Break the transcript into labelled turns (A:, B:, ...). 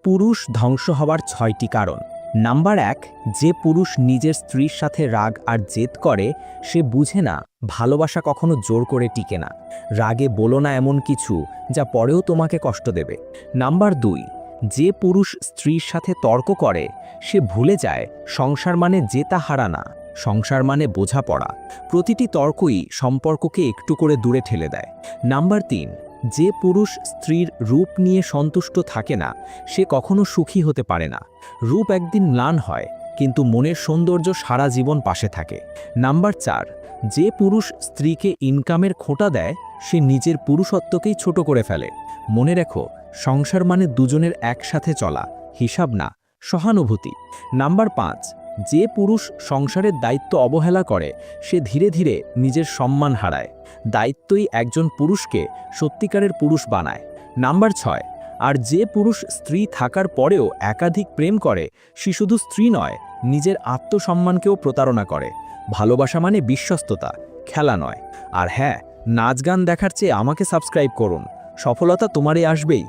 A: পুরুষ ধ্বংস হওয়ার ৬টি কারণ। নাম্বার ১, যে পুরুষ নিজের স্ত্রীর সাথে রাগ আর জেদ করে সে বুঝে না ভালোবাসা কখনো জোর করে টিকে না। রাগে বলো না এমন কিছু যা পরেও তোমাকে কষ্ট দেবে। নাম্বার ২, যে পুরুষ স্ত্রীর সাথে তর্ক করে সে ভুলে যায় সংসার মানে জেতা হারা না, সংসার মানে বোঝাপড়া। প্রতিটি তর্কই সম্পর্ককে একটু করে দূরে ঠেলে দেয়। নাম্বার ৩, যে পুরুষ স্ত্রীর রূপ নিয়ে সন্তুষ্ট থাকে না সে কখনো সুখী হতে পারে না। রূপ একদিন ম্লান হয় কিন্তু মনের সৌন্দর্য সারা জীবন পাশে থাকে। নাম্বার ৪, যে পুরুষ স্ত্রীকে ইনকামের খোঁটা দেয় সে নিজের পুরুষত্বকেই ছোট করে ফেলে। মনে রেখো, সংসার মানে দুজনের একসাথে চলা, হিসাব না, সহানুভূতি। নাম্বার ৫, যে পুরুষ সংসারের দায়িত্ব অবহেলা করে সে ধীরে ধীরে নিজের সম্মান হারায়। দায়িত্বই একজন পুরুষকে সত্যিকারের পুরুষ বানায়। নাম্বার ৬, আর যে পুরুষ স্ত্রী থাকার পরেও একাধিক প্রেম করে সে শুধু স্ত্রী নয়, নিজের আত্মসম্মানকেও প্রতারণা করে। ভালোবাসা মানে বিশ্বস্ততা, খেলা নয়। আর হ্যাঁ, নাচ গান দেখার চেয়ে আমাকে সাবস্ক্রাইব করুন, সফলতা তোমারই আসবেই।